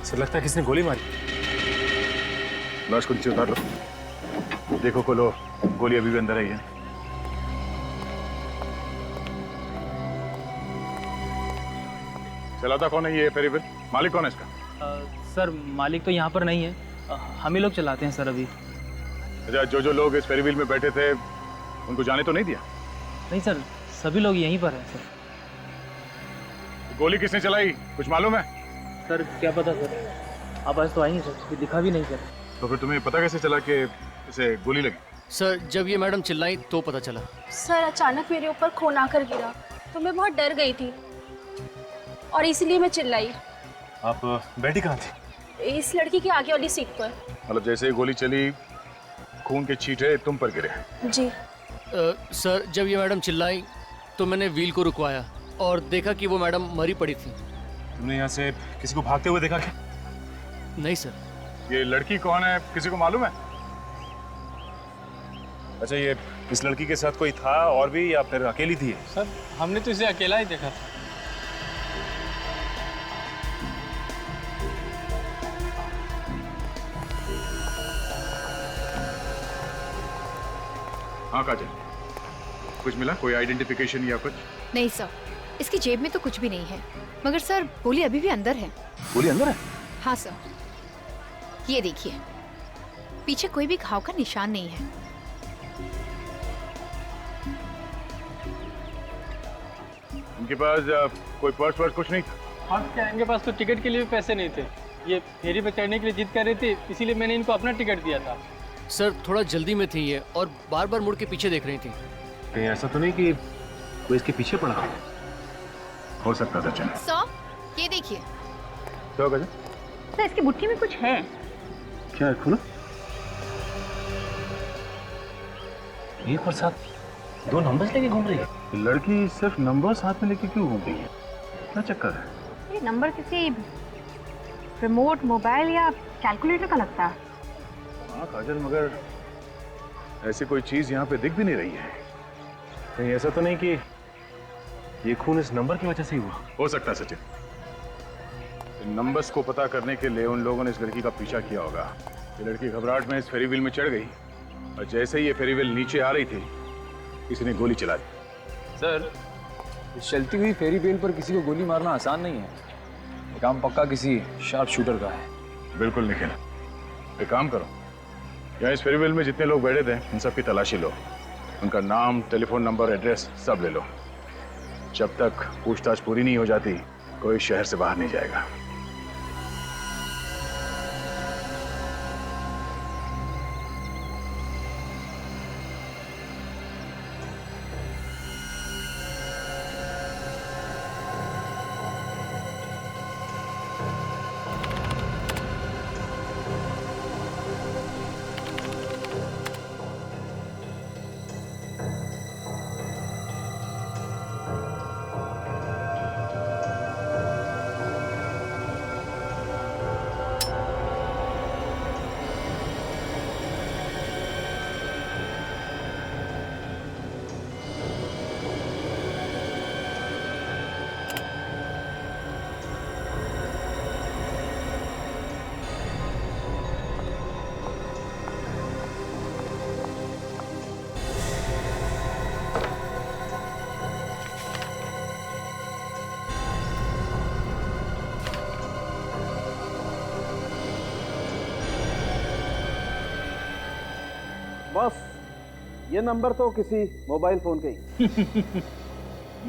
Sir लगता है किसने गोली मारी। लाश को नीचे उतार लो। देखो खोलो, गोली अभी भी अंदर आई है। चलाता कौन है ये फेरी? मालिक कौन है इसका? सर मालिक तो यहाँ पर नहीं है, हम ही लोग चलाते हैं सर अभी। अच्छा, जो लोग इस फेरी व्हील में बैठे थे उनको जाने तो नहीं दिया? नहीं सर, सभी लोग यहीं पर हैं सर। गोली किसने चलाई, कुछ मालूम है? सर क्या पता सर, आवाज़ तो आई नहीं सर, ये दिखा भी नहीं सर। तो फिर तुम्हें पता कैसे चला कि इसे गोली लगी? सर जब ये मैडम चिल्लाई तो पता चला। सर अचानक मेरे ऊपर खून आकर गिरा तो मैं बहुत डर गई थी और इसलिए मैं चिल्लाई। आप बैठी कहाँ थी? इस लड़की की आगे वाली सीट पर। मतलब जैसे ही गोली चली खून के छींटे तुम पर गिरे? जी। सर जब ये मैडम चिल्लाई तो मैंने व्हील को रुकवाया और देखा कि वो मैडम मरी पड़ी थी। तुमने यहाँ से किसी को भागते हुए देखा क्या? नहीं सर। ये लड़की कौन है, किसी को मालूम है? अच्छा, ये इस लड़की के साथ कोई था और भी या फिर अकेली थी? सर हमने तो इसे अकेला ही देखा था। हाँ काजल, कुछ मिला? कोई आइडेंटिफिकेशन या कुछ? नहीं सर, इसकी जेब में तो कुछ भी नहीं है, मगर सर गोली अभी भी अंदर है। गोली अंदर है? हाँ सर, ये देखिए, पीछे कोई भी घाव का निशान नहीं है। इनके पास कोई पर्स वर्स कुछ नहीं था? हाँ क्या, इनके पास तो टिकट के लिए भी पैसे नहीं थे। ये फेरी पे चढ़ने के लिए जिद कर रही थी, इसीलिए मैंने इनको अपना टिकट दिया था। सर थोड़ा जल्दी में थी ये और बार बार मुड़ के पीछे देख रही थी। कहीं ऐसा तो नहीं कि कोई इसके पीछे पड़ा? हो सकता था। चल सर ये देखिए। क्या होगा? सर इसकी मुट्ठी में कुछ है। क्या है? खोलो। एक और साथ 2 नंबर्स लेके घूम रही है। लड़की सिर्फ नंबर साथ में लेके क्यों घूम रही है? क्या चक्कर है? ये नंबर किसी रिमोट मोबाइल या कैलकुलेटर का लगता है। हाँ काजल, मगर ऐसी कोई चीज यहाँ पे दिख भी नहीं रही है। कहीं ऐसा तो नहीं कि ये खून इस नंबर की वजह से ही हुआ? हो सकता है सचिन, इन नंबर्स को पता करने के लिए उन लोगों ने इस लड़की का पीछा किया होगा। ये लड़की घबराहट में इस फेरी व्हील में चढ़ गई और जैसे ही ये फेरी व्हील नीचे आ रही थी किसी ने गोली चला दी। सर, इस चलती हुई फेरी व्हील पर किसी को गोली मारना आसान नहीं है। ये काम पक्का किसी शार्प शूटर का है। बिल्कुल निखिल, एक काम करो, यहाँ इस फेरी व्हील में जितने लोग बैठे थे उन सब की तलाशी लो, उनका नाम, टेलीफोन नंबर, एड्रेस सब ले लो। जब तक पूछताछ पूरी नहीं हो जाती कोई शहर से बाहर नहीं जाएगा। बस ये नंबर तो किसी मोबाइल फोन के ही।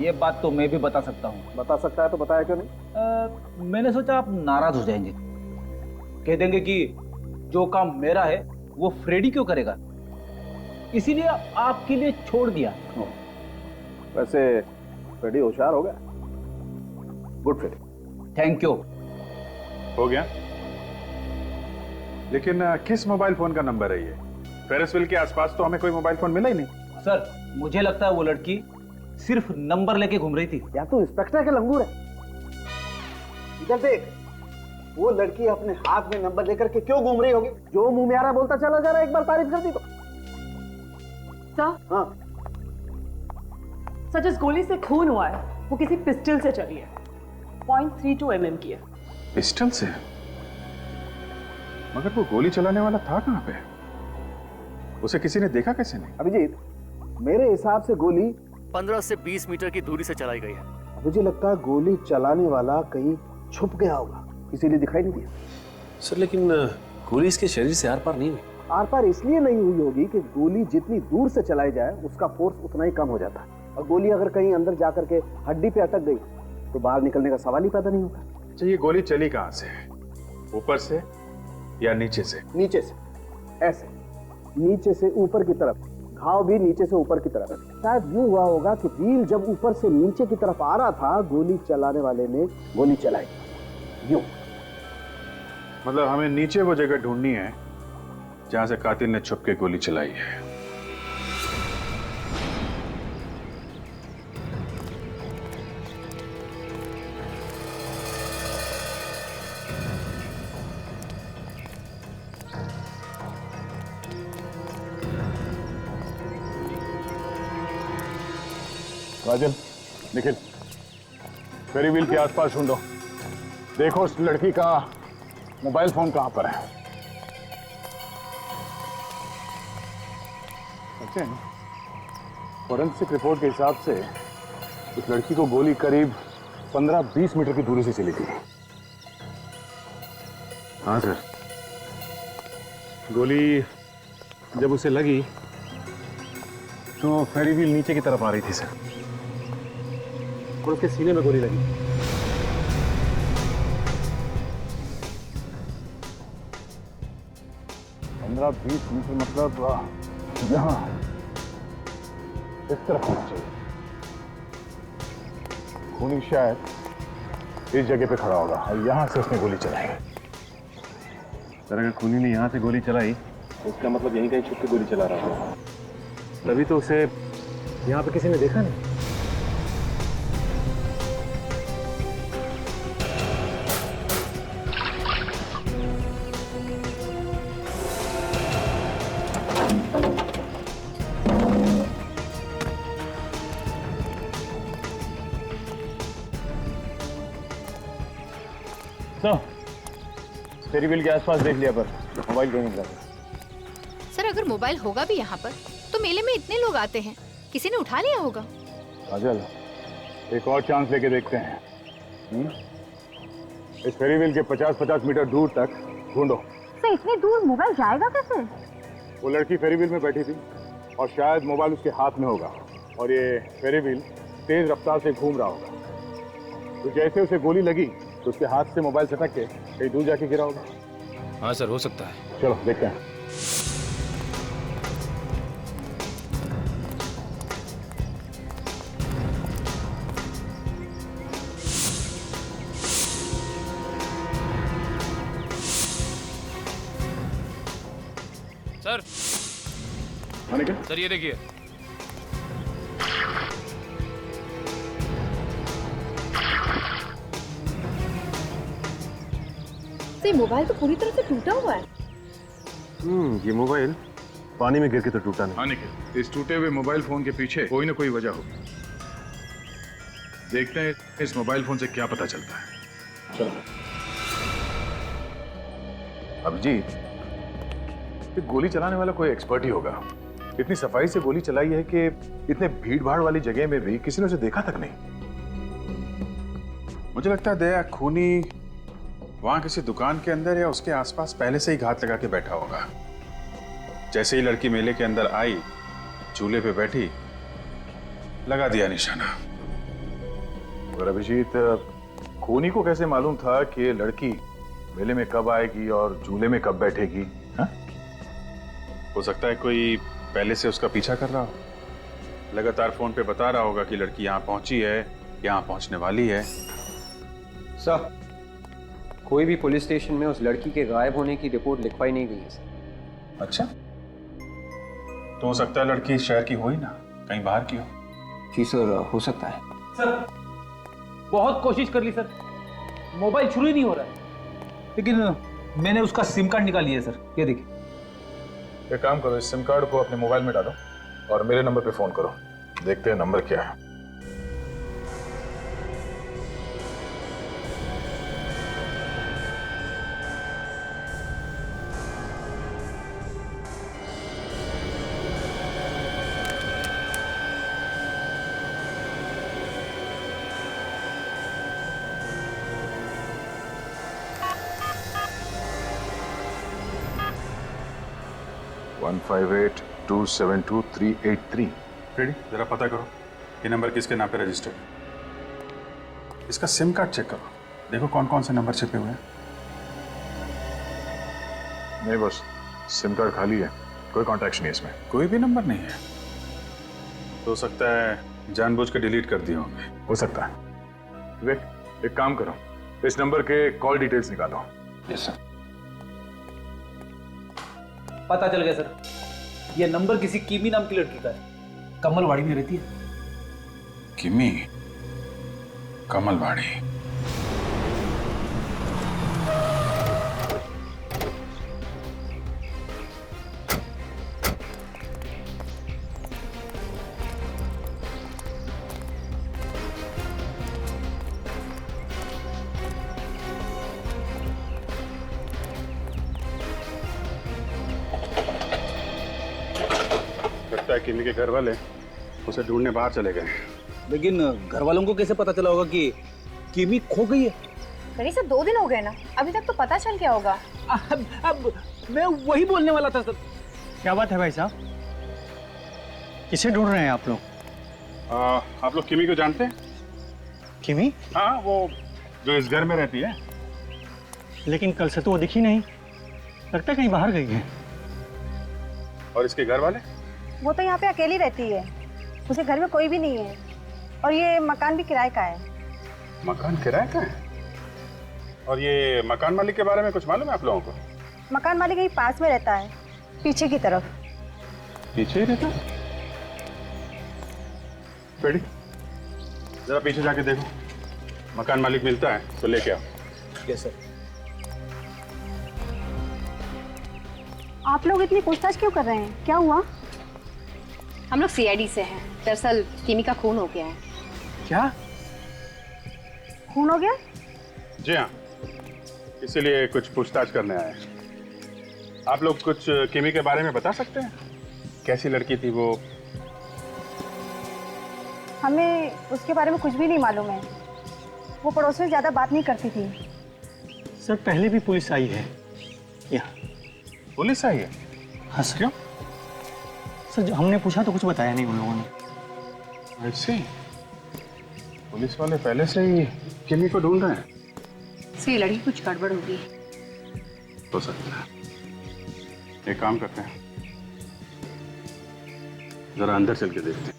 ये बात तो मैं भी बता सकता हूँ। बता सकता है तो बताया क्यों नहीं? मैंने सोचा आप नाराज हो जाएंगे, कह देंगे कि जो काम मेरा है वो फ्रेडी क्यों करेगा, इसीलिए आपके लिए छोड़ दिया। वैसे फ्रेडी होशियार हो गया। Good Freddie. Thank you. हो गया, लेकिन किस मोबाइल फोन का नंबर है ये? फेरिस व्हील के आसपास तो हमें कोई मोबाइल फोन मिला ही नहीं। सर मुझे लगता है वो लड़की सिर्फ नंबर लेके घूम रही थी। या तो इंस्पेक्टर के लंगूर है। इधर देख, वो लड़की अपने हाथ में नंबर लेकर के क्यों घूम रही होगी? जो मुंह में आ रहा बोलता चला जा रहा है, एक बार तारीफ कर दी तो। सर, हाँ सर जिस गोली से खून हुआ है वो किसी पिस्टल से चली है, .32 mm की है। पिस्टल से? मगर वो गोली चलाने वाला था कहाँ पे? उसे किसी ने देखा कैसे नहीं? अभिजीत, मेरे हिसाब से गोली 15 से 20 मीटर की दूरी से चलाई गई है। मुझे लगता है गोली चलाने वाला कहीं छुप गया होगा, इसीलिए दिखाई नहीं दिया। सर लेकिन गोली इसके शरीर से आर पार नहीं हुई। आर पार इसलिए नहीं हुई होगी कि गोली जितनी दूर से चलाई जाए उसका फोर्स उतना ही कम हो जाता है, और गोली अगर कहीं अंदर जाकर के हड्डी पे अटक गई तो बाहर निकलने का सवाल ही पैदा नहीं होगा। अच्छा, ये गोली चली कहाँ से? ऊपर से या नीचे से? नीचे से, ऐसे नीचे से यूं की तरफ, घाव भी नीचे से ऊपर की तरफ। शायद यूं हुआ होगा कि व्हील जब ऊपर से नीचे की तरफ आ रहा था, गोली चलाने वाले ने गोली चलाई यूं। मतलब हमें नीचे वो जगह ढूंढनी है जहां से कातिल ने छुप के गोली चलाई है। राजन, निखिल, फेरी व्हील के आसपास ढूंढो। देखो उस लड़की का मोबाइल फोन कहां पर है। अच्छा, फॉरेंसिक रिपोर्ट के हिसाब से उस लड़की को गोली करीब 15-20 मीटर की दूरी से चली थी। हाँ सर, गोली जब उसे लगी तो फेरी व्हील नीचे की तरफ आ रही थी सर, और उसके सीने में गोली लगी। पंद्रह 20 मीटर मतलब यहाँ इस तरफ होना चाहिए। खूनी शायद इस जगह पे खड़ा होगा और यहाँ से उसने गोली चलाई। सर अगर खूनी ने यहाँ से गोली चलाई तो उसका मतलब यहीं कहीं छुप के गोली चला रहा होगा, तभी तो उसे यहाँ पे किसी ने देखा नहीं। फेरी व्हील के आसपास देख लिया, पर मोबाइल कहीं नहीं मिला। सर अगर मोबाइल होगा भी यहाँ पर तो मेले में इतने लोग आते हैं, किसी ने उठा लिया होगा। काजल, एक और चांस लेके देखते हैं। इस फेरी व्हील के 50-50 मीटर दूर तक ढूंढो। सर इतनी दूर मोबाइल जाएगा कैसे? वो लड़की फेरी व्हील में बैठी थी और शायद मोबाइल उसके हाथ में होगा, और ये फेरी व्हील तेज रफ्तार से घूम रहा होगा। तो जैसे उसे गोली लगी तो उसके हाथ से मोबाइल सटक के कहीं दूर जाके गिरा होगा। हाँ सर, हो सकता है। चलो देखते हैं। सर, आने के? सर ये देखिए। सर मोबाइल तो पूरी तरह से टूटा हुआ है। ये मोबाइल पानी में गिर के तो टूटा नहीं। आने के? इस टूटे हुए मोबाइल फोन के पीछे कोई ना कोई वजह होगी। देखते हैं इस मोबाइल फोन से क्या पता चलता है। चलो। अभिजीत, ये गोली चलाने वाला कोई एक्सपर्ट ही होगा। इतनी सफाई से गोली चलाई है कि इतने भीड़ भाड़ वाली जगह में भी किसी ने उसे देखा तक नहीं। मुझे लगता है दया खूनी वहां किसी दुकान के अंदर या उसके आसपास पहले से ही घात लगा के बैठा होगा। जैसे ही लड़की मेले के अंदर आई, झूले पे बैठी, लगा दिया निशाना। और अभिजीत, खूनी को कैसे मालूम था कि ये लड़की मेले में कब आएगी और झूले में कब बैठेगी? हा? हो सकता है कोई पहले से उसका पीछा कर रहा हो, लगातार फोन पे बता रहा होगा कि लड़की यहाँ पहुंची है, यहाँ पहुंचने वाली है। सर, कोई भी पुलिस स्टेशन में उस लड़की के गायब होने की रिपोर्ट लिखवाई नहीं गई है सर। अच्छा, तो हो सकता है लड़की इस शहर की हो ही ना, कहीं बाहर की हो। जी सर, हो सकता है। सर बहुत कोशिश कर ली सर, मोबाइल शुरू ही नहीं हो रहा है। लेकिन मैंने उसका सिम कार्ड निकाल लिया सर, ये देखिए। एक काम करो, इस सिम कार्ड को अपने मोबाइल में डालो और मेरे नंबर पे फोन करो, देखते हैं नंबर क्या है। 158272383। फ्रेडी, जरा पता करो ये नंबर किसके नाम पे रजिस्टर्ड। इसका सिम कार्ड चेक करो, देखो कौन कौन से नंबर छिपे हुए हैं। नहीं बस, सिम कार्ड खाली है, कोई कॉन्टैक्ट नहीं है इसमें। कोई भी नंबर नहीं है? तो हो सकता है जानबूझ के डिलीट कर दिए होंगे। हो सकता है। विवेक, एक काम करो, इस नंबर के कॉल डिटेल्स निकालो। Yes sir. पता चल गया सर, ये नंबर किसी कीमी नाम की लड़की का है, कमलवाड़ी में रहती है। किमी, कमलवाड़ी। लगता है किमी के घर वाले उसे ढूंढने बाहर चले गए। लेकिन घर वालों को कैसे पता चला होगा कि किमी खो गई है? करीब से 2 दिन हो गए ना, अभी तक तो पता चल गया होगा। अब मैं वही बोलने वाला था सर। क्या बात है भाई साहब, किसे ढूंढ रहे हैं आप लोग? आप लोग किमी को जानते हैं? किमी? हाँ, वो जो इस घर में रहती है। लेकिन कल से तो वो दिखी नहीं, लगता है कहीं बाहर गई है। और इसके घर वाले? वो तो यहाँ पे अकेली रहती है, उसे घर में कोई भी नहीं है, और ये मकान भी किराए का है। मकान किराए का है? और ये मकान मालिक के बारे में कुछ मालूम है आप लोगों को? मकान मालिक यही पास में रहता है, पीछे की तरफ। पीछे ही रहता? पेड़ी, जरा पीछे जाके देखो, मकान मालिक मिलता है तो लेके आओ। Yes sir. आप लोग इतनी पूछताछ क्यों कर रहे हैं, क्या हुआ? हम लोग सीआईडी से हैं। दरअसल किमी का खून हो गया है। क्या खून हो गया? जी हाँ, इसीलिए कुछ पूछताछ करने आए हैं। आप लोग कुछ किमी के बारे में बता सकते हैं? कैसी लड़की थी वो? हमें उसके बारे में कुछ भी नहीं मालूम है, वो पड़ोस में ज़्यादा बात नहीं करती थी। सर पहले भी पुलिस आई है यहाँ। पुलिस आई है? हाँ सर। क्यों? सर जो हमने पूछा तो कुछ बताया नहीं उन लोगों ने। ऐसे पुलिस वाले पहले से ही किमी को ढूंढ रहे हैं? ये लड़की कुछ गड़बड़ होगी। हो सकता है। एक काम करते हैं, जरा अंदर चल के देखते हैं।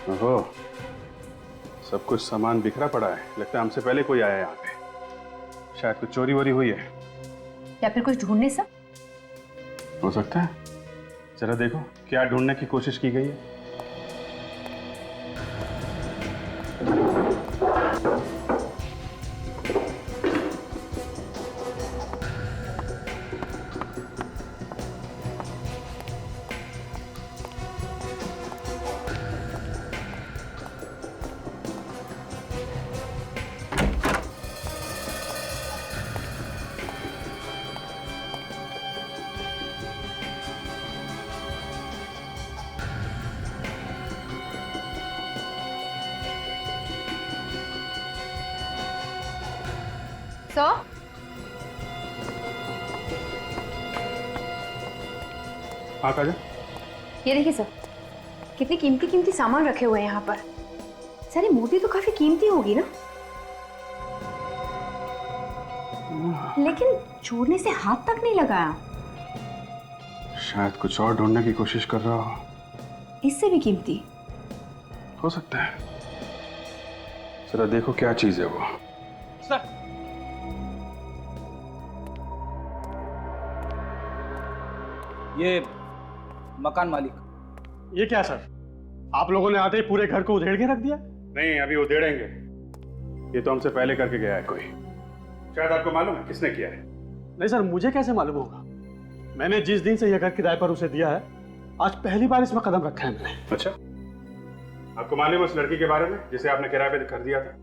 ओहो, सब कुछ सामान बिखरा पड़ा है। लगता है हमसे पहले कोई आया यहाँ पे। शायद कुछ चोरी वोरी हुई है। या फिर कुछ ढूंढने से? हो सकता है। जरा देखो क्या ढूंढने की कोशिश की गई है। सर, हाँ काजल, ये देखिए सर, कितनी कीमती कीमती सामान रखे हुए हैं यहाँ पर। सर ये मूर्ति तो काफी कीमती होगी ना? लेकिन छोड़ने से हाथ तक नहीं लगाया। शायद कुछ और ढूंढने की कोशिश कर रहा हो। इससे भी कीमती हो सकता है। जरा देखो क्या चीज है वो। सर, ये मकान मालिक। ये क्या सर, आप लोगों ने आते ही पूरे घर को उधेड़ के रख दिया? नहीं, अभी उधेड़ेंगे। ये तो हमसे पहले करके गया है कोई। शायद आपको मालूम है किसने किया है? नहीं सर, मुझे कैसे मालूम होगा? मैंने जिस दिन से यह घर किराए पर उसे दिया है, आज पहली बार इसमें कदम रखा है मैंने। अच्छा, आपको मालूम है उस लड़की के बारे में जिसे आपने किराए पे कर दिया था?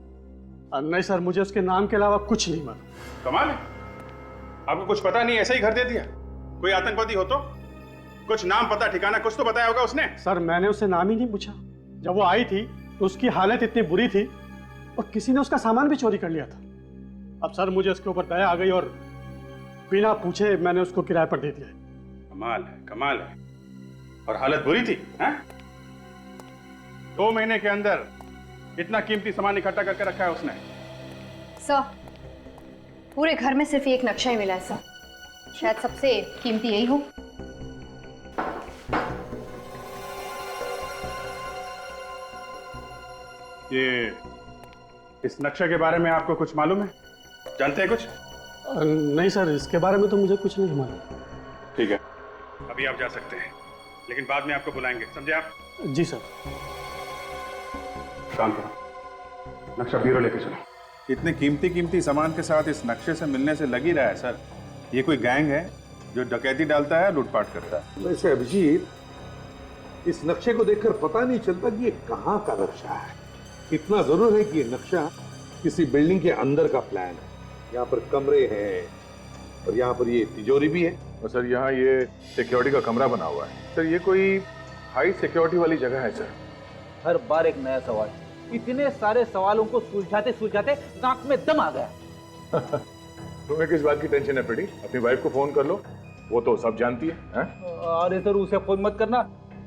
नहीं सर, मुझे उसके नाम के अलावा कुछ नहीं मालूम। कमाल है, आपको कुछ पता नहीं, ऐसा ही घर दे दिया। कोई आतंकवादी हो तो? कुछ नाम पता ठिकाना कुछ तो बताया होगा उसने। सर मैंने उससे नाम ही नहीं पूछा। जब वो आई थी तो उसकी हालत इतनी बुरी थी और किसी ने उसका सामान भी चोरी कर लिया था। अब सर मुझे उसके ऊपर दया आ गई और बिना पूछे मैंने उसको किराए पर दे दिया। कमाल है, कमाल है। और हालत बुरी थी, हैं? 2 महीने के अंदर इतना कीमती सामान इकट्ठा करके रखा है उसने। सर पूरे घर में सिर्फ एक नक्शा ही मिला है सर, शायद सबसे कीमती यही हो। ये इस नक्शे के बारे में आपको कुछ मालूम है? जानते हैं कुछ? नहीं सर, इसके बारे में तो मुझे कुछ नहीं मालूम। ठीक है, अभी आप जा सकते हैं, लेकिन बाद में आपको बुलाएंगे, समझे आप? जी सर। काम करो, नक्शा ब्यूरो लेके चलो। इतने कीमती सामान के साथ इस नक्शे से मिलने से लग ही रहा है सर, ये कोई गैंग है जो डकैती डालता है, लूटपाट करता है। वैसे अभिजीत, इस नक्शे को देखकर पता नहीं चलता कि ये कहाँ का नक्शा है। इतना जरूर है कि ये नक्शा किसी बिल्डिंग के अंदर का प्लान है। यहाँ पर कमरे हैं और यहाँ पर ये तिजोरी भी है। और सर यहाँ ये सिक्योरिटी का कमरा बना हुआ है। सर ये कोई हाई सिक्योरिटी वाली जगह है सर। हर बार एक नया सवाल, इतने सारे सवालों को सुलझाते सुलझाते नाक में दम आ गया। तुम्हें किस बात की टेंशन है फ्रेडी? अपनी वाइफ को फोन कर लो, वो तो सब जानती है। अरे सर उसे फोन मत करना,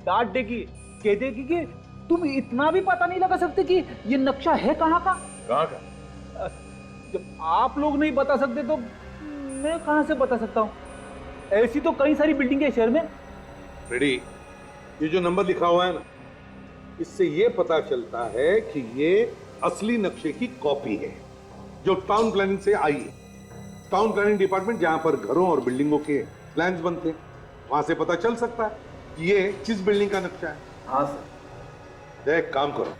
डांट देगी, कह देगी कि तुम इतना भी पता नहीं लगा सकते कि ये नक्शा है कहाँ का। कहाँ का? जब आप लोग नहीं बता सकते तो मैं कहाँ से बता सकता हूँ? ऐसी तो कई सारी बिल्डिंग है शहर में। फ्रेडी, ये जो नंबर लिखा हुआ है ना, इससे ये पता चलता है कि ये असली नक्शे की कॉपी है जो टाउन प्लानिंग से आई है। टाउन प्लानिंग डिपार्टमेंट जहां पर घरों और बिल्डिंगों के प्लान्स बनते हैं, वहां से पता चल सकता है कि ये किस बिल्डिंग का नक्शा है। हाँ सर। एक काम करो,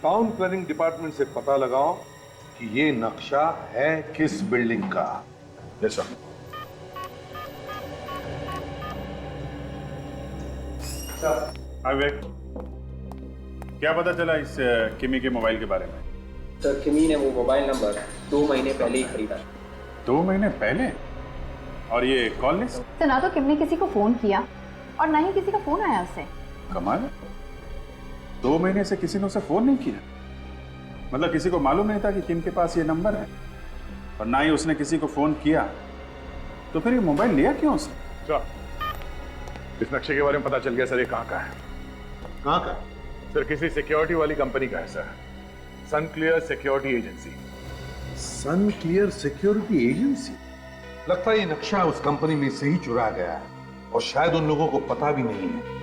टाउन प्लानिंग डिपार्टमेंट से पता लगाओ कि ये नक्शा है किस बिल्डिंग का। Yes sir. विवेक, क्या पता चला इस किमी के मोबाइल के बारे में? सर किमी ने वो मोबाइल नंबर 2 महीने पहले ही खरीदा। 2 महीने पहले? और ये कॉल लिस्ट? तो ना तो किम ने किसी को फोन किया और ना ही किसी का फोन आया उससे। कमाल है, 2 महीने से किसी ने उसे फोन नहीं किया। मतलब किसी को मालूम नहीं था कि किम के पास ये नंबर है, और ना ही उसने किसी को फोन किया। तो फिर ये मोबाइल लिया क्यों उसने? सर इस नक्शे के बारे में पता चल गया सर, ये कहाँ का है। कहाँ का? सर किसी सिक्योरिटी वाली कंपनी का है सर, सन क्लियर सिक्योरिटी एजेंसी। सन क्लियर सिक्योरिटी एजेंसी? लगता है ये नक्शा उस कंपनी में से ही चुरा गया है और शायद उन लोगों को पता भी नहीं है।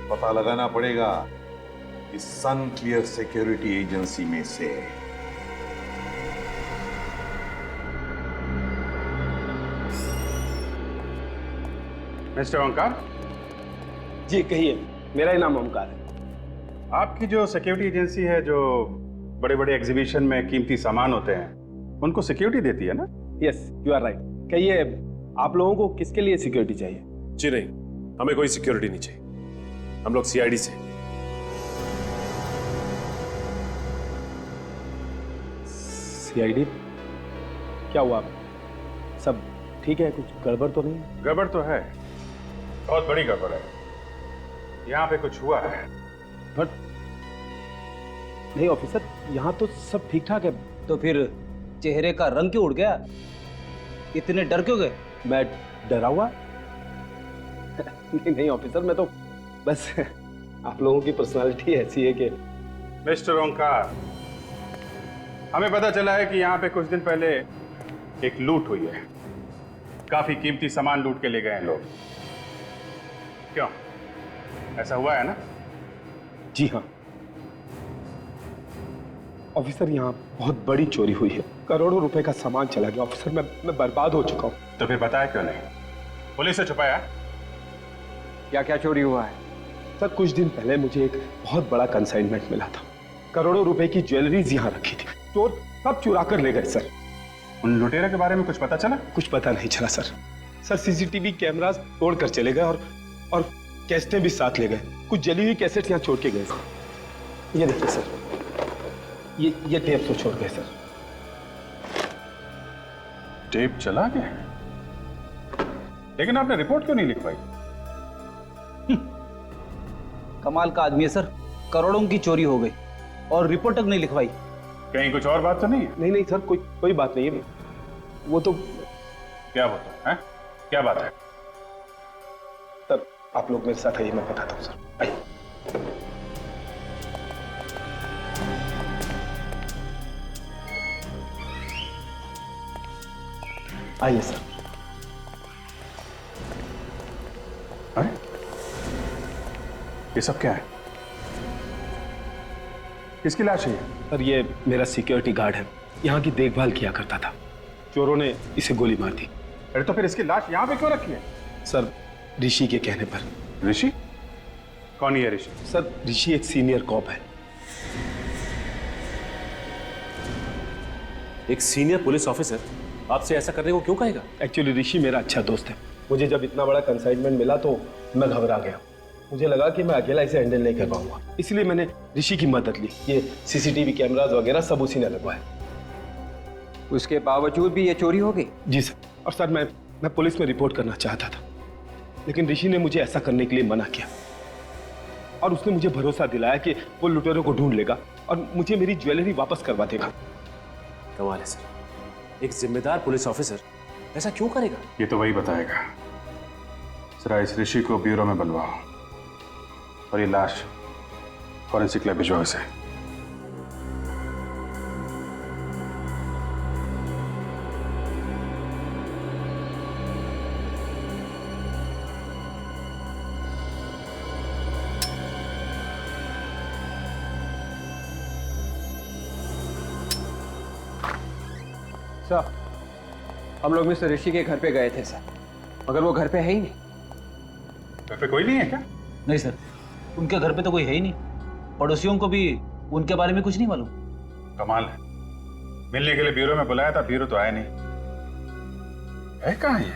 पता लगाना पड़ेगा इस सन क्लियर सिक्योरिटी एजेंसी में से। मिस्टर ओंकार। जी कहिए, मेरा ही नाम ओंकार है। आपकी जो सिक्योरिटी एजेंसी है, जो बड़े बड़े एग्जीबिशन में कीमती सामान होते हैं, उनको सिक्योरिटी देती है ना? Yes, you are right. कहिए, आप लोगों को किसके लिए सिक्योरिटी चाहिए? जी नहीं, हमें कोई सिक्योरिटी नहीं चाहिए। हम लोग सीआईडी से। सीआईडी? क्या हुआ? सब ठीक है? कुछ गड़बड़ तो नहीं है? गड़बड़ तो है, बहुत बड़ी गड़बड़ है। यहाँ पे कुछ हुआ है। बट नहीं ऑफिसर, यहाँ तो सब ठीक ठाक है। तो फिर चेहरे का रंग क्यों उड़ गया? इतने डर क्यों गए? मैं डरा हुआ? नहीं ऑफिसर, मैं तो बस आप लोगों की पर्सनालिटी ऐसी है कि। मिस्टर ओंकार, हमें पता चला है कि यहाँ पे कुछ दिन पहले एक लूट हुई है। काफी कीमती सामान लूट के ले गए हैं लोग। क्यों, ऐसा हुआ है ना? जी हाँ ऑफिसर, यहाँ बहुत बड़ी चोरी हुई है। करोड़ों रुपए का सामान चला गया ऑफिसर। मैं बर्बाद हो चुका हूँ। तो फिर बताया क्यों नहीं? पुलिस से छुपाया? क्या क्या चोरी हुआ है? सर कुछ दिन पहले मुझे एक बहुत बड़ा कंसाइनमेंट मिला था। करोड़ों रुपए की ज्वेलरीज यहाँ रखी थी, चोर सब चुरा कर ले गए सर। उन लुटेरे के बारे में कुछ पता चला? कुछ पता नहीं चला सर। सीसीटीवी कैमरास तोड़ कर चले गए और कैसेटें भी साथ ले गए। कुछ जली हुई कैसेट यहाँ छोड़ के गए सर। ये देखिए सर, ये टेप तो छोड़ गए सर। टेप चला गया? लेकिन आपने रिपोर्ट क्यों नहीं लिखवाई? कमाल का आदमी है सर, करोड़ों की चोरी हो गई और रिपोर्ट तक नहीं लिखवाई। कहीं कुछ और बात तो नहीं है? नहीं सर, कोई बात नहीं है। वो तो क्या होता है? क्या बात है? सर आप लोग मेरे साथ आइए, मैं बताता हूँ सर। आइए। आइए सर। अरे ये सब क्या है? किसकी लाश है ये? सर ये मेरा सिक्योरिटी गार्ड है, यहाँ की देखभाल किया करता था। चोरों ने इसे गोली मार दी। अरे तो फिर इसकी लाश यहाँ पे क्यों रखी है? सर ऋषि के कहने पर। ऋषि? कौन है ऋषि? सर ऋषि एक सीनियर कॉप है। एक सीनियर पुलिस ऑफिसर आपसे ऐसा करने को क्यों कहेगा? एक्चुअली ऋषि मेरा अच्छा दोस्त है। मुझे जब इतना बड़ा कंसाइनमेंट मिला तो मैं घबरा गया। मुझे लगा कि मैं अकेला इसे हैंडल नहीं कर पाऊंगा, इसलिए मैंने ऋषि की मदद ली। ये सीसीटीवी कैमरास वगैरह सब उसी ने लगवाए। उसके बावजूद भी ये चोरी हो गई? जी सर। और सर मैं पुलिस में रिपोर्ट करना चाहता था, लेकिन ऋषि ने मुझे ऐसा करने के लिए मना किया और उसने मुझे भरोसा दिलाया कि वो लुटेरों को ढूंढ लेगा और मुझे मेरी ज्वेलरी वापस करवा देगा। कमाल है सर, एक जिम्मेदार पुलिस ऑफिसर ऐसा क्यों करेगा? ये तो वही बताएगा। जरा इस ऋषि को ब्यूरो में बुलवाओ और ये लाश फॉरेंसिक लैब भिजवाओ इसे। सर हम लोग मिस्टर ऋषि के घर पे गए थे सर, मगर वो घर पे है ही नहीं। घर पे कोई नहीं है क्या? नहीं सर, उनके घर पे तो कोई है ही नहीं। पड़ोसियों को भी उनके बारे में कुछ नहीं मालूम। कमाल है, मिलने के लिए ब्यूरो में बुलाया था, ब्यूरो तो आया नहीं। है कहाँ ये?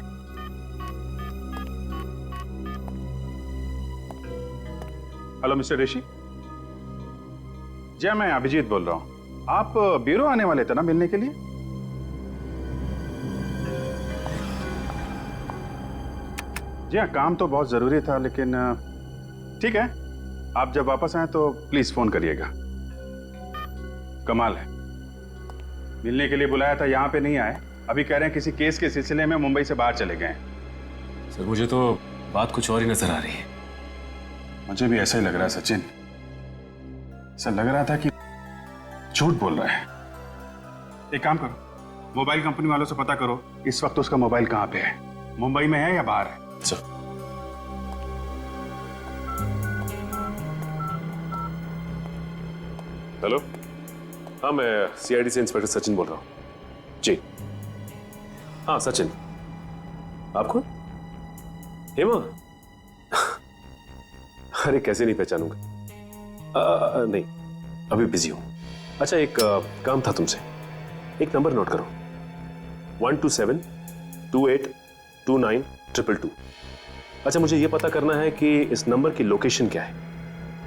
हेलो मिस्टर ऋषि जी, मैं अभिजीत बोल रहा हूँ। आप ब्यूरो आने वाले थे ना मिलने के लिए? जी हाँ, काम तो बहुत जरूरी था, लेकिन ठीक है, आप जब वापस आए तो प्लीज फोन करिएगा। कमाल है, मिलने के लिए बुलाया था, यहाँ पे नहीं आए। अभी कह रहे हैं किसी केस के सिलसिले में मुंबई से बाहर चले गए। सर मुझे तो बात कुछ और ही नजर आ रही है। मुझे भी ऐसा ही लग रहा है सचिन। ऐसा लग रहा था कि झूठ बोल रहा है। एक काम करो, मोबाइल कंपनी वालों से पता करो इस वक्त उसका मोबाइल कहाँ पे है, मुंबई में है या बाहर है। सर हेलो, हाँ मैं सीआईडी से इंस्पेक्टर सचिन बोल रहा हूँ। जी हाँ सचिन, आप कौन? हेमा? अरे कैसे नहीं पहचानूंगा। नहीं अभी बिजी हूं। अच्छा एक काम था तुमसे, एक नंबर नोट करो, 127282922। अच्छा मुझे यह पता करना है कि इस नंबर की लोकेशन क्या है।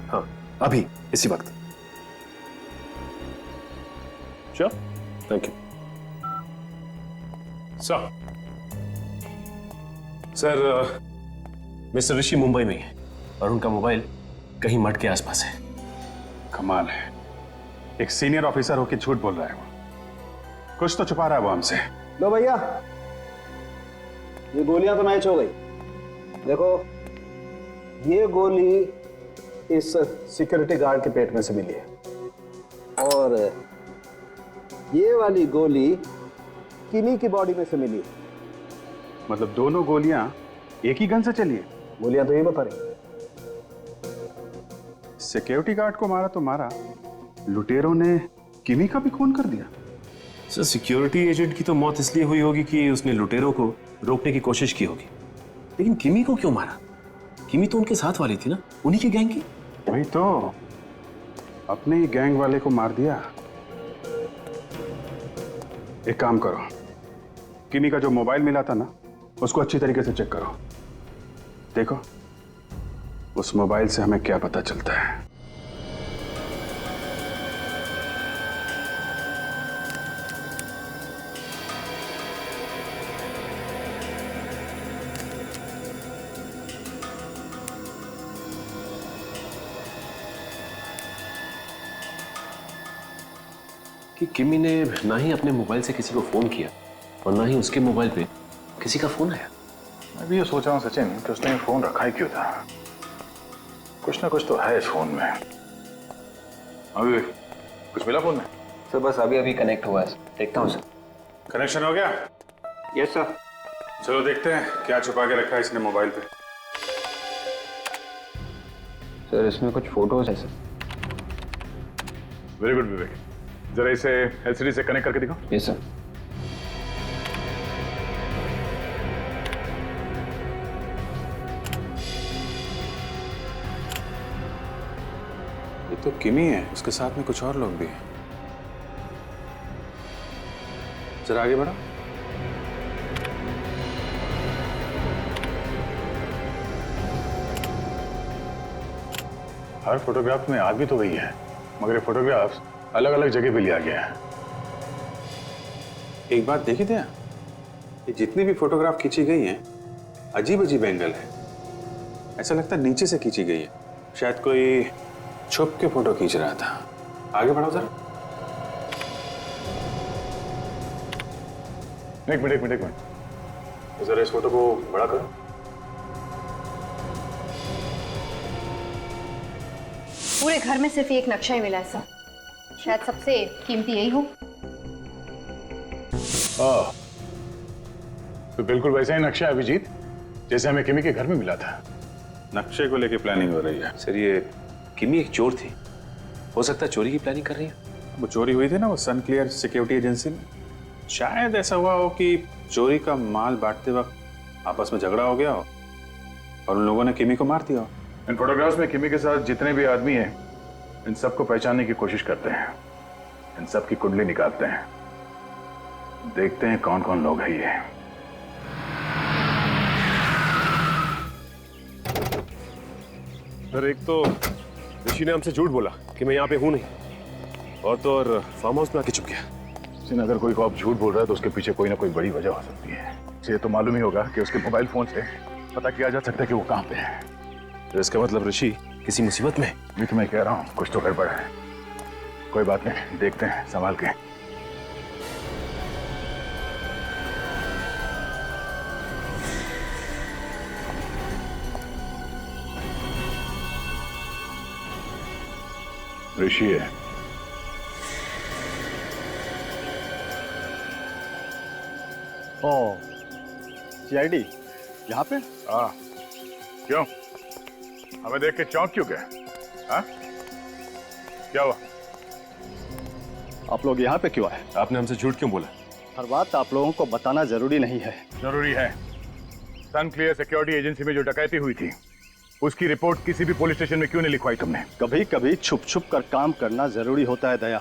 हाँ अभी इसी वक्त। Sure, thank you sir. Mister Rishi Mumbai में है और उनका मोबाइल कहीं मठ के आसपास है। कमाल है, एक सीनियर ऑफिसर होकर झूठ बोल रहा है वो। कुछ तो छुपा रहा है वो हमसे। लो भैया, ये गोलियां तो मैच हो गई। देखो ये गोली इस सिक्योरिटी गार्ड के पेट में से मिली है और ये वाली गोली किन्हीं की बॉडी में से मिली है। मतलब दोनों गोलियां एक ही गन से चली है? गोलियां तो ये बता रही। सिक्योरिटी गार्ड को मारा तो मारा, लुटेरों ने किमी का भी खून कर दिया। सर सिक्योरिटी एजेंट की तो मौत इसलिए हुई होगी कि उसने लुटेरों को रोकने की कोशिश की होगी, लेकिन किमी को क्यों मारा? किमी तो उनके साथ वाली थी ना, उन्हीं की गैंग की। वही तो, अपने ही गैंग वाले को मार दिया। एक काम करो, किमी का जो मोबाइल मिला था ना, उसको अच्छी तरीके से चेक करो। देखो उस मोबाइल से हमें क्या पता चलता है। कि किमी ने ना ही अपने मोबाइल से किसी को फोन किया और ना ही उसके मोबाइल पे किसी का फोन आया। मैं भी ये सोच रहा हूँ सचिन कि उसने फोन रखा ही क्यों था। कुछ ना कुछ तो है इस फोन में। अभी कुछ मिला फोन में? सर बस अभी अभी कनेक्ट हुआ है, देखता हूँ सर। कनेक्शन हो गया? Yes sir. चलो देखते हैं क्या छुपा के रखा है इसने मोबाइल पे। सर इसमें कुछ फोटोज है सर। वेरी गुड विवेक, जरा इसे एलसीडी से कनेक्ट करके दिखाओ। Yes sir. ये तो किमी है, उसके साथ में कुछ और लोग भी हैं। जरा आगे बढ़ो। हर फोटोग्राफ में आदमी तो वही है, मगर ये फोटोग्राफ्स अलग अलग जगह पे लिया गया है। एक बात देखी थे, ये जितनी भी फोटोग्राफ खींची गई हैं, अजीब अजीब एंगल है। ऐसा लगता है नीचे से खींची गई है, शायद कोई छुप के फोटो खींच रहा था। आगे बढ़ाओ जरा। एक मिनट, जरा इस फोटो को बड़ा करो। पूरे घर में सिर्फ एक नक्शा ही मिला है सर, शायद सबसे कीमती यही हो। तो बिल्कुल वैसा ही नक्शा है अभिजीत, जैसे हमें किमी के घर में मिला था। नक्शे को लेके प्लानिंग हो रही है। सर ये किमी एक चोर थी, हो सकता है चोरी की प्लानिंग कर रही है। वो चोरी हुई थी ना वो सनक्लियर सिक्योरिटी एजेंसी में, शायद ऐसा हुआ हो कि चोरी का माल बांटते वक्त आपस में झगड़ा हो गया हो और उन लोगों ने किमी को मार दिया हो। इन फोटोग्राफ्स में किमी के साथ जितने भी आदमी हैं, इन सबको पहचानने की कोशिश करते हैं, इन सब की कुंडली निकालते हैं, देखते हैं कौन कौन लोग हैं ये। सर एक तो ऋषि ने हमसे झूठ बोला कि मैं यहाँ पे हूँ नहीं, और तो और फार्म हाउस में आके छुप गया। अगर कोई को आप झूठ बोल रहा है तो उसके पीछे कोई ना कोई बड़ी वजह हो सकती है। ये तो मालूम ही होगा कि उसके मोबाइल फोन से पता किया जा सकता है कि वो कहाँ पे है। तो इसका मतलब ऋषि किसी मुसीबत में। ये तो मैं कह रहा हूँ कुछ तो गड़बड़ है। कोई बात नहीं, देखते हैं संभाल के। ऋषि है। ओ सीआईडी यहाँ पे? हाँ, क्यों? हमें देख के चौंक क्यों गए? हाँ? क्या हुआ? आप लोग यहाँ पे क्यों आए? आपने हमसे झूठ क्यों बोला? हर बात आप लोगों को बताना जरूरी नहीं है। जरूरी है। सनक्लियर सिक्योरिटी एजेंसी में जो डकैती हुई थी, उसकी रिपोर्ट किसी भी पुलिस स्टेशन में क्यों नहीं लिखवाई तुमने? कभी कभी छुप छुप कर काम करना जरूरी होता है दया,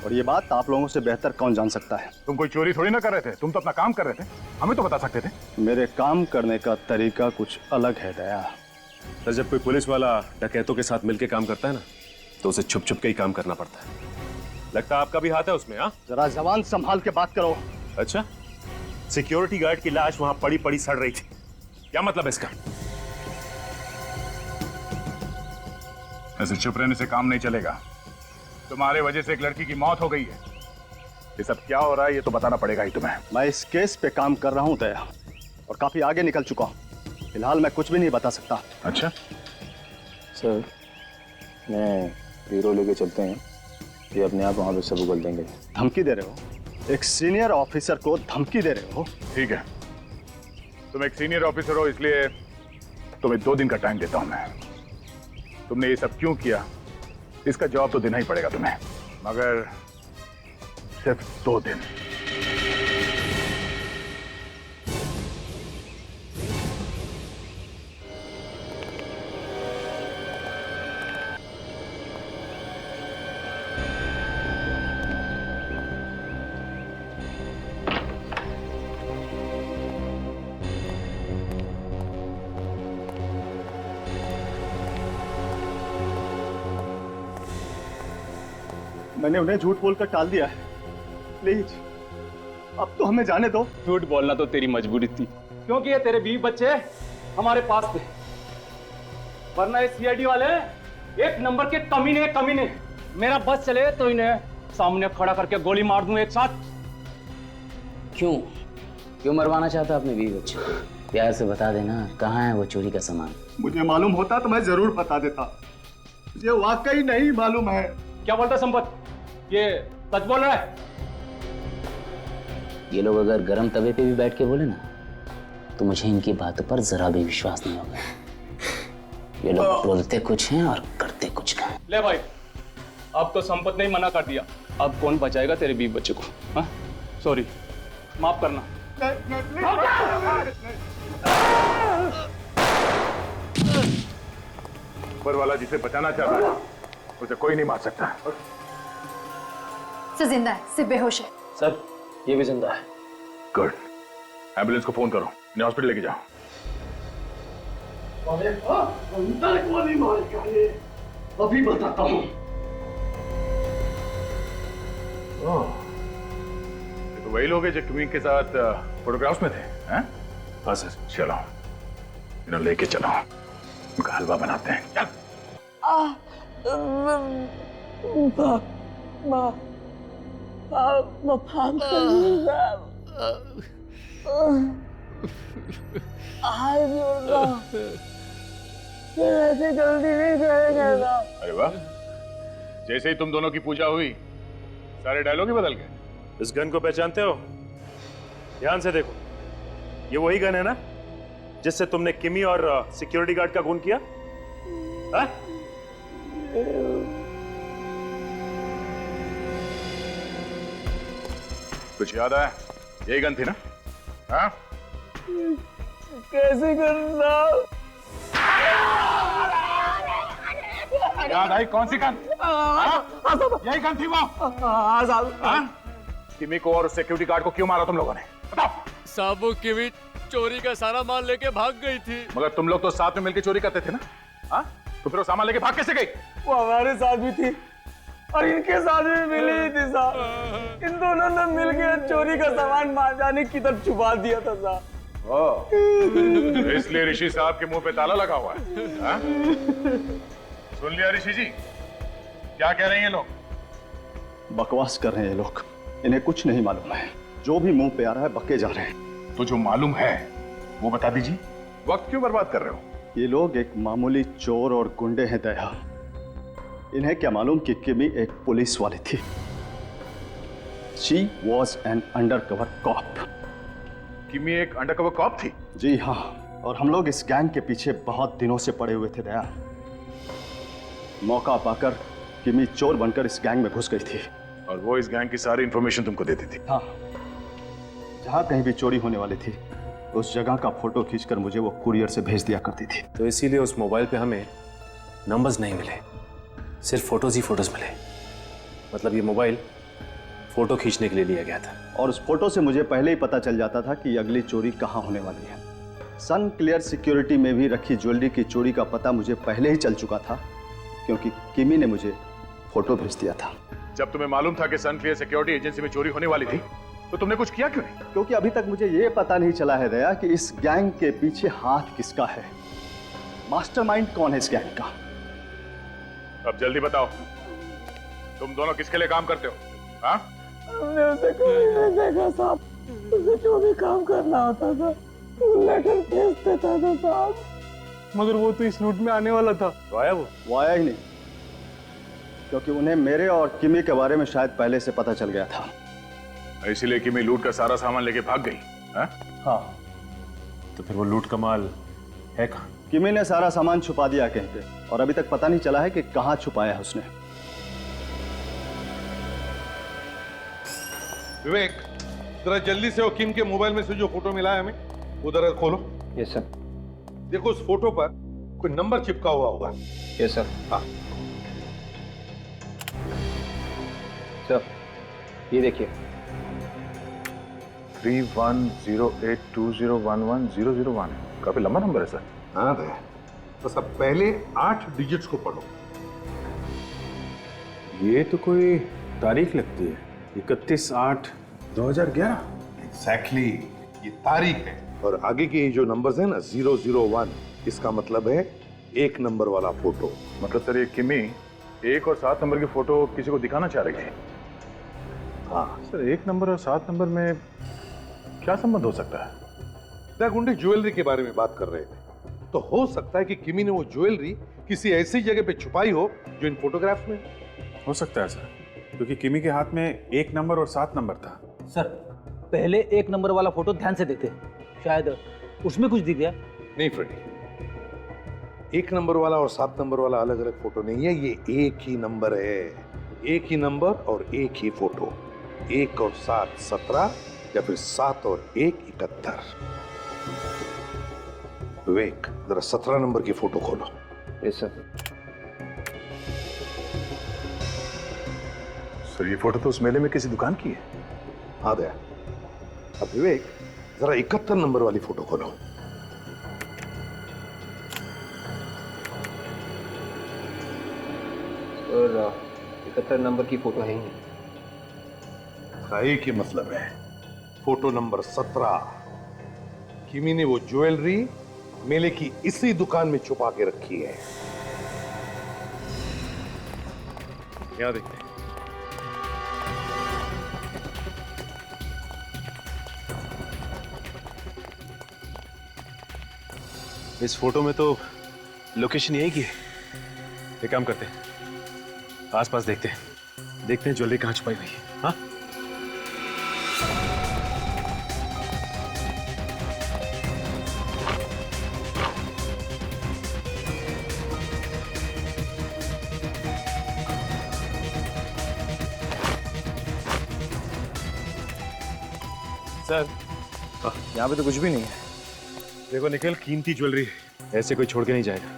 और ये बात आप लोगों से बेहतर कौन जान सकता है। तुम कोई चोरी थोड़ी ना कर रहे थे, तुम तो अपना काम कर रहे थे, हमें तो बता सकते थे। मेरे काम करने का तरीका कुछ अलग है दया। सर जब कोई पुलिस वाला डकैतों के साथ मिलकर काम करता है ना, तो उसे छुप छुप के ही काम करना पड़ता है। लगता है आपका भी हाथ है उसमें। हाँ जरा जबान संभाल के बात करो। अच्छा, सिक्योरिटी गार्ड की लाश वहां पड़ी पड़ी सड़ रही थी, क्या मतलब है इसका? ऐसे चुप रहने से काम नहीं चलेगा। तुम्हारे वजह से एक लड़की की मौत हो गई है। ये सब क्या हो रहा है ये तो बताना पड़ेगा ही तुम्हें। मैं इस केस पे काम कर रहा हूँ दया, और काफी आगे निकल चुका हूँ। फिलहाल मैं कुछ भी नहीं बता सकता। अच्छा सर, मैं हीरो लेके चलते हैं, ये अपने आप वहाँ पे सब उगल देंगे। धमकी दे रहे हो? एक सीनियर ऑफिसर को धमकी दे रहे हो? ठीक है, तुम एक सीनियर ऑफिसर हो इसलिए तुम्हें 2 दिन का टाइम देता हूं मैं। तुमने ये सब क्यों किया इसका जवाब तो देना ही पड़ेगा तुम्हें, मगर सिर्फ 2 दिन। मैंने उन्हें झूठ बोलकर टाल दिया है, प्लीज अब तो हमें जाने दो। झूठ बोलना तो तेरी मजबूरी थी, क्योंकि ये तेरे 20 बच्चे हमारे पास थे, वरना ये सीआईडी वाले एक नंबर के कमीने। मेरा बस चले तो इन्हें सामने खड़ा करके गोली मार दूं एक साथ। क्यों क्यों मरवाना चाहता अपने बीवी बच्चे को? प्यार से बता देना कहाँ है वो चोरी का सामान। मुझे मालूम होता तो मैं जरूर बता देता, मुझे वाकई नहीं मालूम है। क्या बोलता संपत, ये सच बोल रहा है? ये लोग अगर गरम तवे पे भी बैठ के बोले ना तो मुझे इनकी बातों पर जरा भी विश्वास नहीं होगा। ये लोग बोलते कुछ हैं और करते कुछ का। ले भाई, अब तो संपत ने ही मना कर दिया, अब कौन बचाएगा तेरे बीवी बच्चे को? हाँ सॉरी, माफ करना। ऊपर वाला जिसे बचाना चाह रहा है उसे कोई नहीं मार सकता। सर जिंदा है, सिर्फ बेहोश है। सर ये भी जिंदा है। गुड, एम्बुलेंस को फोन करो, इन्हें हॉस्पिटल लेके जाओ। अभी बताता हूँ। ये तो वही लोग हैं जो किमी के साथ फोटोग्राफ्स में थे, हैं? हाँ सर। चलो इन्हें लेके चलो, उनका हलवा बनाते हैं। चल। ऐसे जल्दी नहीं करेगा। अरे वाह, जैसे ही तुम दोनों की पूजा हुई सारे डायलॉग ही बदल गए। इस गन को पहचानते हो? ध्यान से देखो, ये वही गन है ना जिससे तुमने किमी और सिक्योरिटी गार्ड का खून किया? हा? कुछ याद आया? यही गन थी ना? हाँ? कैसे करना? याद आई कौन सी गन? यही गन थी वो? किमी को और सिक्योरिटी गार्ड को क्यों मारा तुम लोगों ने? बताओ। साहब वो किमी चोरी का सारा माल लेके भाग गई थी। मगर तुम लोग तो साथ में मिलकर चोरी करते थे ना? हाँ? तो फिर वो सामान लेके भाग कैसे गई? वो हमारे साथ भी थी और इनके साथ भी मिली ही थी साहब। इन दोनों ने मिलकर चोरी का सामान महाजानी की तरफ छुपा दिया था साहब। इसलिए ऋषि साहब के मुंह पे ताला लगा हुआ है। हाँ? सुन लिया ऋषि जी, क्या कह रहे हैं ये लोग? बकवास कर रहे हैं ये लोग, इन्हें कुछ नहीं मालूम है। जो भी मुंह पे आ रहा है बके जा रहे हैं। तो जो मालूम है वो बता दीजिए, वक्त क्यों बर्बाद कर रहे हो? ये लोग एक मामूली चोर और गुंडे हैं दया। इन्हें क्या मालूम कि किमी एक पुलिस वाली थी। She was an undercover cop. किमी एक अंडरकवर कॉप थी? जी हाँ, और हम लोग इस गैंग के पीछे बहुत दिनों से पड़े हुए थे दया। मौका पाकर किमी चोर बनकर इस गैंग में घुस गई थी। और वो इस गैंग की सारी इंफॉर्मेशन तुमको देती थी? हाँ, जहाँ कहीं भी चोरी होने वाली थी उस जगह का फोटो खींचकर मुझे वो कुरियर से भेज दिया करती थी। तो इसीलिए उस मोबाइल पे हमें नंबर्स नहीं मिले, सिर्फ फोटोज ही फोटोज मिले। मतलब ये मोबाइल फोटो खींचने के लिए लिया गया था। और उस फोटो से मुझे पहले ही पता चल जाता था कि अगली चोरी कहाँ होने वाली है। सन क्लियर सिक्योरिटी में भी रखी ज्वेलरी की चोरी का पता मुझे पहले ही चल चुका था, क्योंकि किमी ने मुझे फोटो भेज दिया था। जब तुम्हें मालूम था कि सन क्लियर सिक्योरिटी एजेंसी में चोरी होने वाली थी तो तुमने कुछ किया क्यों नहीं? क्योंकि अभी तक मुझे ये पता नहीं चला है दया कि इस गैंग के पीछे हाथ किसका है। मास्टरमाइंड कौन है इस गैंग का? अब जल्दी बताओ, तुम दोनों किसके लिए काम करते हो? हाँ? हमने उसे कभी नहीं देखा साहब। उसे जो भी काम करना होता था वो लेटर भेज देता था साहब। मगर वो तो इस लूट में आने वाला था। वो आया ही नहीं, क्योंकि उन्हें मेरे और किमी के बारे में शायद पहले से पता चल गया था। इसीलिए किमी लूट का सारा सामान लेके भाग गई? हाँ। तो फिर वो लूट का माल है कहाँ? किमी ने सारा सामान छुपा दिया कहीं पे, और अभी तक पता नहीं चला है कि कहाँ छुपाया है उसने। विवेक, जरा जल्दी से वो किम के मोबाइल में से जो फोटो मिला है हमें वो जरा खोलो। Yes sir. देखो उस फोटो पर कोई नंबर चिपका हुआ होगा। Yes sir. हाँ सर, ये देखिए 310820110001। काफी लंबा नंबर है सर। हाँ दया, बस अब पहले 8 डिजिट्स को पढ़ो। ये तो कोई तारीख लगती है, 31/8/2011। एग्जैक्टली, ये तारीख है। और आगे के जो नंबर्स हैं ना 001, इसका मतलब है 1 नंबर वाला फोटो। मतलब सर ये किमी 1 और 7 नंबर की फोटो किसी को दिखाना चाह रही थी? हाँ सर 1 नंबर और 7 नंबर में क्या संबंध हो सकता है? गुंडे ज्वेलरी के बारे में बात कर रहे थे, तो हो सकता है कि किमी ने वो ज्वेलरी किसी ऐसी जगह पे छुपाई हो जो इन फोटोग्राफ्स में हो सकता है सर, क्योंकि किमी के हाथ में 1 नंबर और 7 नंबर था। सर पहले 1 नंबर वाला फोटो ध्यान से देखते, शायद उसमें कुछ दिख गया। नहीं फ्रेडी, 1 नंबर वाला और 7 नंबर वाला अलग अलग फोटो नहीं है, ये एक ही नंबर है, एक ही नंबर और एक ही फोटो। 1 और 7 17 या फिर 7 और 1 71। विवेक जरा 17 नंबर की फोटो खोलो। Yes sir. सर ये फोटो तो उस मेले में किसी दुकान की है। हाँ दया। अब विवेक जरा 71 नंबर वाली फोटो खोलो। और 71 नंबर की फोटो है ही नहीं। एक ही मतलब है, फोटो नंबर 17। किमी ने वो ज्वेलरी मेले की इसी दुकान में छुपा के रखी है। यहाँ देखते हैं। इस फोटो में तो लोकेशन यही की है। एक काम करते हैं, आसपास देखते हैं ज्वेलरी कहाँ छुपाई हुई है। हाँ सर यहाँ पे तो कुछ भी नहीं है। देखो निखिल, कीमती ज्वेलरी ऐसे कोई छोड़ के नहीं जाएगा।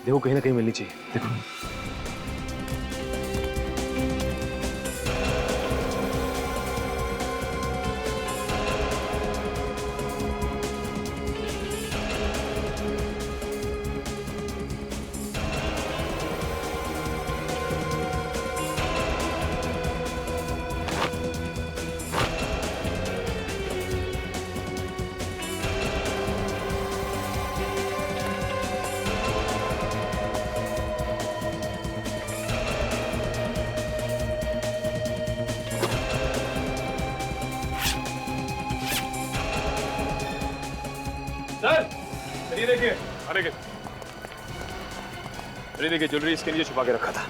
देखो कहीं ना कहीं मिलनी चाहिए। देखो सर ये देखिए, अरे देखिए ज्वेलरी इसके नीचे छुपा के रखा था।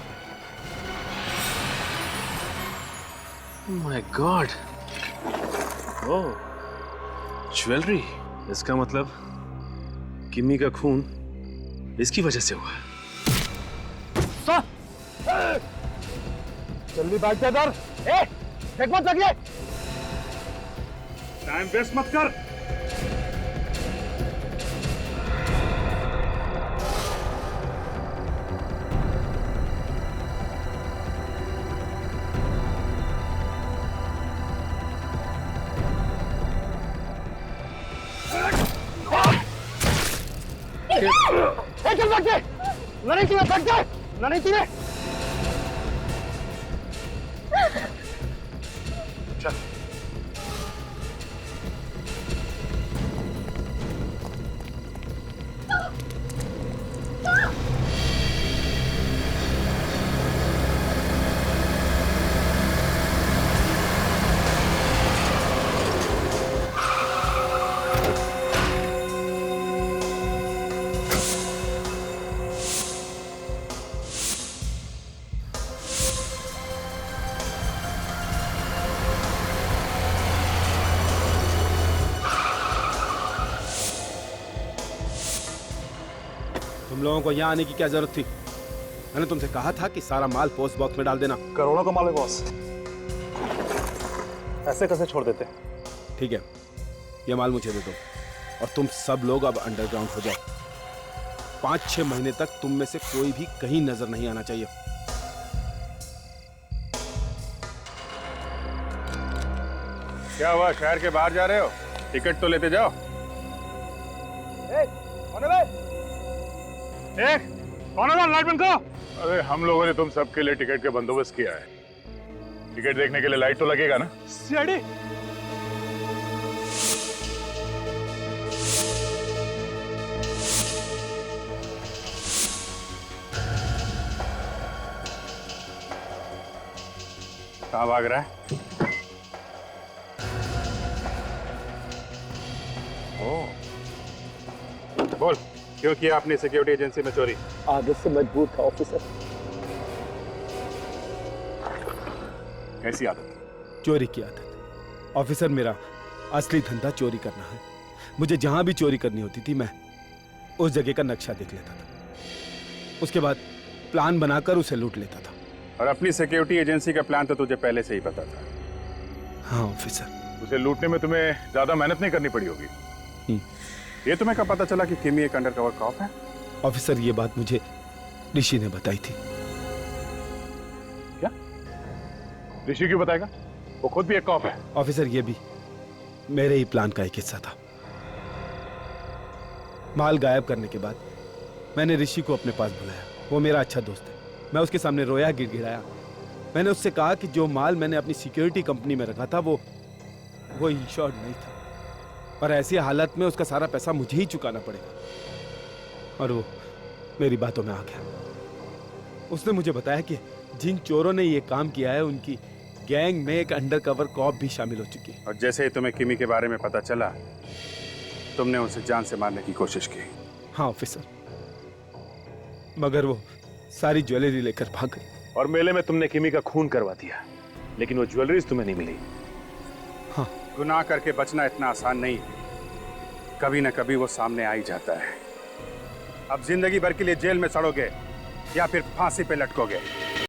My God, oh jewellery. इसका मतलब किमी का खून इसकी वजह से हुआ। जल्दी बैठ जा इधर। देख मत लगिए। टाइम वेस्ट मत कर। चल बैठ जाए, नहीं चाहिए, बैठ जाए, नहीं चाहिए। चल तुम लोगों को यहाँ आने की क्या जरूरत थी? मैंने तुमसे कहा था कि सारा माल पोस्ट बॉक्स में डाल देना। करोड़ों का माल है बॉस, ऐसे कैसे छोड़ देते? ठीक है, ये माल मुझे दे दो और तुम सब लोग अब अंडरग्राउंड हो जाओ। 5-6 महीने तक तुम में से कोई भी कहीं नजर नहीं आना चाहिए। क्या हुआ, शहर के बाहर जा रहे हो? टिकट तो लेते जाओ। कौन है लाइट बंद करो। अरे हम लोगों ने तुम सबके लिए टिकट का बंदोबस्त किया है। टिकट देखने के लिए लाइट तो लगेगा ना। सीआईडी कहाँ भाग रहा है? बोल, क्यों किया आपने सिक्योरिटी एजेंसी में चोरी? आदत से मजबूर था ऑफिसर। कैसी आदत? चोरी की आदत। ऑफिसर, मेरा असली धंधा चोरी करना है। मुझे जहां भी चोरी करनी होती थी मैं उस जगह का नक्शा देख लेता था, उसके बाद प्लान बनाकर उसे लूट लेता था। और अपनी सिक्योरिटी एजेंसी का प्लान तो तुझे पहले से ही पता था। हाँ ऑफिसर। उसे लूटने में तुम्हें ज्यादा मेहनत नहीं करनी पड़ी होगी। ये तुम्हें कब पता चला कि किमी एक अंडरकवर कॉप है? ऑफिसर, ये बात मुझे ऋषि ने बताई थी। क्या? ऋषि क्यों बताएगा? वो खुद भी एक कॉप है। ऑफिसर, ये भी मेरे ही प्लान का एक हिस्सा था। माल गायब करने के बाद मैंने ऋषि को अपने पास बुलाया। वो मेरा अच्छा दोस्त है। मैं उसके सामने रोया, गिड़गिड़ाया। मैंने उससे कहा कि जो माल मैंने अपनी सिक्योरिटी कंपनी में रखा था वो इंश्योर्ड नहीं था, और ऐसी हालत में उसका सारा पैसा मुझे ही चुकाना पड़ेगा। और वो मेरी बातों में आ गया। उसने मुझे बताया कि जिन चोरों ने ये काम किया है उनकी गैंग में एक अंडरकवर कॉप भी शामिल हो चुकी है। और जैसे ही तुम्हें किमी के बारे में पता चला, तुमने उसे जान से मारने की कोशिश की। हाँ ऑफिसर, मगर वो सारी ज्वेलरी लेकर भाग गई। और मेले में तुमने किमी का खून करवा दिया, लेकिन वो ज्वेलरीज तुम्हें नहीं मिली। हाँ। गुनाह करके बचना इतना आसान नहीं है, कभी ना कभी वो सामने आ ही जाता है। अब जिंदगी भर के लिए जेल में सड़ोगे या फिर फांसी पे लटकोगे।